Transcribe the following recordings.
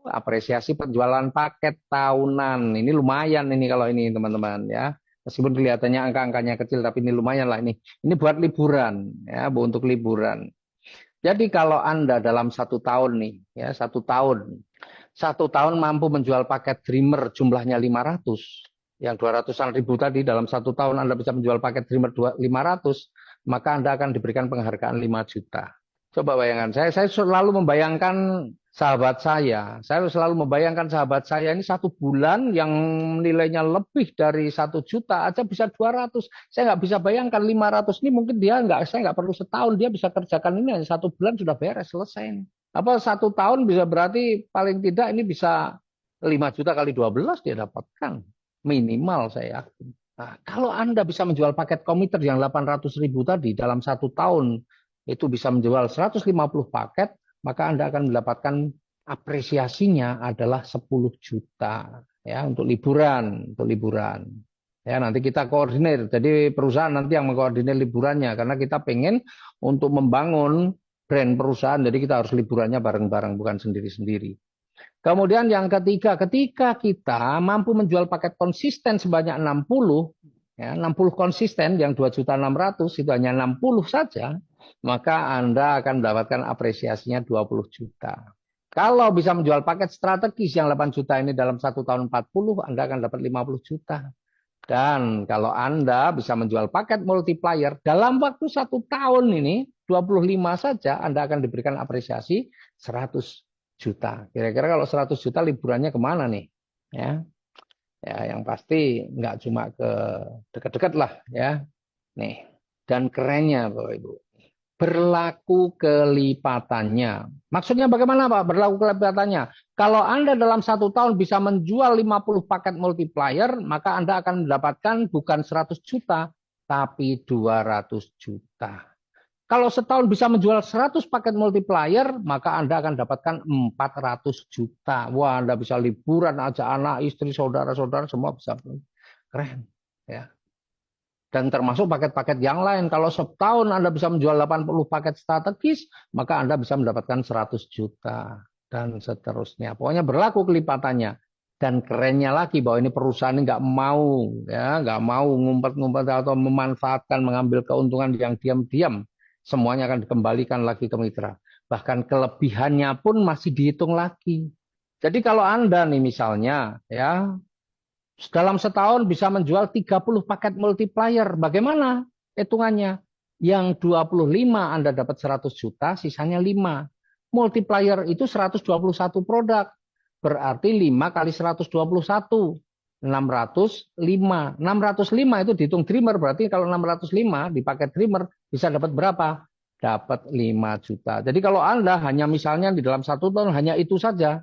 apresiasi penjualan paket tahunan. Ini lumayan ini kalau ini teman-teman ya. Meskipun kelihatannya angka-angkanya kecil, tapi ini lumayan lah ini. Ini buat liburan ya, Bu, untuk liburan. Jadi kalau Anda dalam 1 tahun nih, ya 1 tahun mampu menjual paket Dreamer jumlahnya 500, yang 200-an ribu tadi dalam 1 tahun Anda bisa menjual paket Dreamer 500, maka Anda akan diberikan penghargaan 5 juta. Coba bayangkan, saya selalu membayangkan saya selalu membayangkan sahabat saya ini 1 bulan yang nilainya lebih dari 1 juta aja bisa 200. Saya nggak bisa bayangkan 500 ini mungkin saya nggak perlu setahun, dia bisa kerjakan ini hanya 1 bulan sudah beres, selesai. Apa 1 tahun bisa berarti paling tidak ini bisa 5 juta kali 12 dia dapatkan. Minimal saya yakin. Nah, kalau Anda bisa menjual paket komuter yang 800 ribu tadi dalam 1 tahun, itu bisa menjual 150 paket, maka Anda akan mendapatkan apresiasinya adalah 10 juta ya untuk liburan, Ya, nanti kita koordinir. Jadi perusahaan nanti yang mengkoordinir liburannya karena kita pengen untuk membangun brand perusahaan. Jadi kita harus liburannya bareng-bareng bukan sendiri-sendiri. Kemudian yang ketiga, ketika kita mampu menjual paket konsisten sebanyak 60, ya, 60 konsisten yang 2.600.000 itu hanya 60 saja, maka Anda akan mendapatkan apresiasinya 20 juta. Kalau bisa menjual paket strategis yang 8 juta ini dalam 1 tahun 40, Anda akan dapat 50 juta. Dan kalau Anda bisa menjual paket multiplier dalam waktu 1 tahun ini, 25 saja, Anda akan diberikan apresiasi 100 juta. Kira-kira kalau 100 juta liburannya kemana nih? Ya, yang pasti nggak cuma ke dekat-dekat lah ya. Nih, dan kerennya Bapak Ibu, berlaku kelipatannya. Maksudnya bagaimana Pak berlaku kelipatannya? Kalau Anda dalam 1 tahun bisa menjual 50 paket multiplier, maka Anda akan mendapatkan bukan 100 juta, tapi 200 juta. Kalau setahun bisa menjual 100 paket multiplier, maka Anda akan dapatkan 400 juta. Wah, Anda bisa liburan aja anak, istri, saudara-saudara semua bisa. Keren. Ya. Dan termasuk paket-paket yang lain. Kalau setahun Anda bisa menjual 80 paket strategis, maka Anda bisa mendapatkan 100 juta. Dan seterusnya. Pokoknya berlaku kelipatannya. Dan kerennya lagi bahwa ini perusahaan ini nggak mau ngumpet-ngumpet atau memanfaatkan, mengambil keuntungan yang diam-diam. Semuanya akan dikembalikan lagi ke mitra. Bahkan kelebihannya pun masih dihitung lagi. Jadi kalau Anda nih misalnya ya dalam setahun bisa menjual 30 paket multiplier, bagaimana hitungannya? Yang 25 Anda dapat 100 juta, sisanya 5. Multiplier itu 121 produk. Berarti 5 kali 121. 605. 605 itu dihitung Dreamer, berarti kalau 605 di paket Dreamer bisa dapat berapa? Dapat 5 juta. Jadi kalau Anda hanya misalnya di dalam 1 tahun hanya itu saja,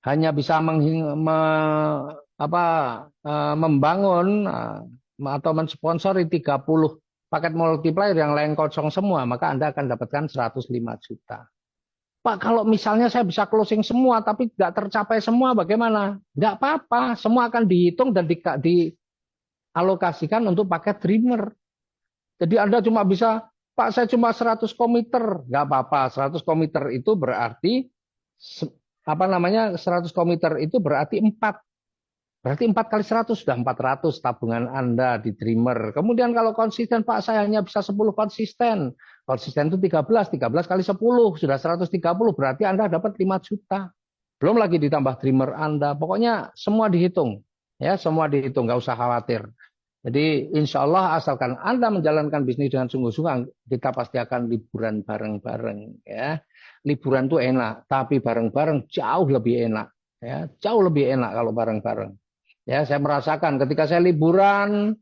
hanya bisa membangun atau mensponsori 30 paket multiplier yang lain kosong semua, maka Anda akan dapatkan 105 juta. Pak, kalau misalnya saya bisa closing semua tapi nggak tercapai semua, bagaimana? Nggak apa-apa, semua akan dihitung dan dialokasikan untuk paket Dreamer. Jadi Anda cuma bisa, Pak, saya cuma 100 komiter, nggak apa-apa. 100 komiter itu berarti 100 komiter itu berarti 4. Berarti 4 kali 100 sudah 400 tabungan Anda di Dreamer. Kemudian kalau konsisten, Pak, saya hanya bisa 10 konsisten. Konsisten itu 13 kali 10 sudah 130, berarti Anda dapat 5 juta. Belum lagi ditambah Dreamer Anda. Pokoknya semua dihitung. Ya, semua dihitung, nggak usah khawatir. Jadi insya Allah asalkan Anda menjalankan bisnis dengan sungguh-sungguh, kita pasti akan liburan bareng-bareng. Ya, liburan itu enak, tapi bareng-bareng jauh lebih enak. Ya, jauh lebih enak kalau bareng-bareng. Ya, saya merasakan ketika saya liburan,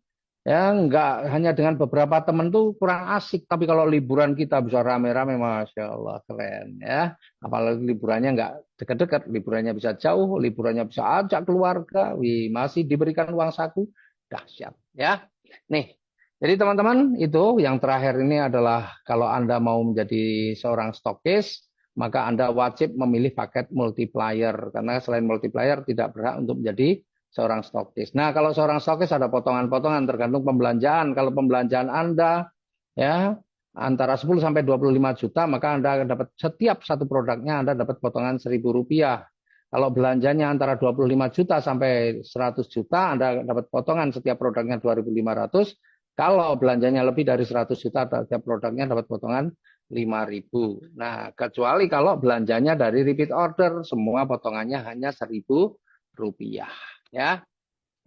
ya nggak hanya dengan beberapa teman tuh kurang asik, tapi kalau liburan kita bisa rame-rame, masya Allah keren ya. Apalagi liburannya nggak dekat-dekat, liburannya bisa jauh, liburannya bisa ajak keluarga, masih diberikan uang saku, dahsyat ya. Nih, jadi teman-teman itu yang terakhir ini adalah kalau Anda mau menjadi seorang stokis, maka Anda wajib memilih paket multiplier karena selain multiplier tidak berhak untuk menjadi seorang stokis. Nah, kalau seorang stokis ada potongan-potongan tergantung pembelanjaan. Kalau pembelanjaan Anda ya antara 10 sampai 25 juta, maka Anda akan dapat setiap satu produknya Anda dapat potongan Rp1.000. Kalau belanjanya antara 25 juta sampai 100 juta, Anda dapat potongan setiap produknya 2.500. Kalau belanjanya lebih dari 100 juta, setiap produknya dapat potongan 5.000. Nah, kecuali kalau belanjanya dari repeat order, semua potongannya hanya 1.000 rupiah. Ya,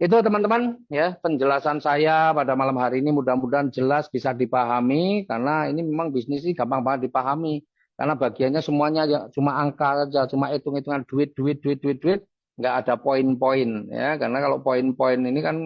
itu teman-teman ya penjelasan saya pada malam hari ini mudah-mudahan jelas bisa dipahami karena ini memang bisnis ini gampang banget dipahami karena bagiannya semuanya ya, cuma angka saja, cuma hitung-hitungan duit, duit, duit, duit, duit, nggak ada poin-poin ya karena kalau poin-poin ini kan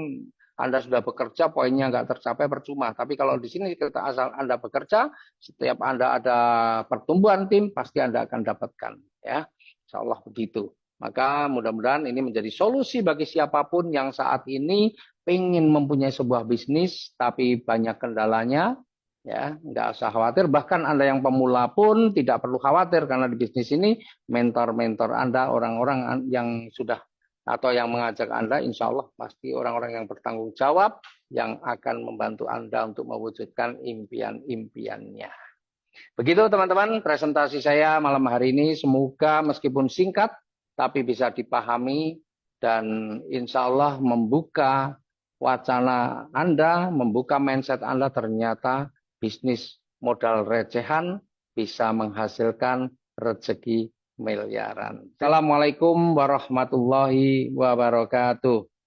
Anda sudah bekerja poinnya nggak tercapai percuma. Tapi kalau di sini kita asal Anda bekerja, setiap Anda ada pertumbuhan tim pasti Anda akan dapatkan ya. Insya Allah begitu. Maka mudah-mudahan ini menjadi solusi bagi siapapun yang saat ini ingin mempunyai sebuah bisnis tapi banyak kendalanya, ya nggak usah khawatir. Bahkan Anda yang pemula pun tidak perlu khawatir karena di bisnis ini mentor-mentor Anda, orang-orang yang sudah atau yang mengajak Anda, insya Allah pasti orang-orang yang bertanggung jawab yang akan membantu Anda untuk mewujudkan impian-impiannya. Begitu teman-teman presentasi saya malam hari ini. Semoga meskipun singkat, tapi bisa dipahami dan insya Allah membuka wacana Anda, membuka mindset Anda ternyata bisnis modal recehan bisa menghasilkan rezeki miliaran. Assalamualaikum warahmatullahi wabarakatuh.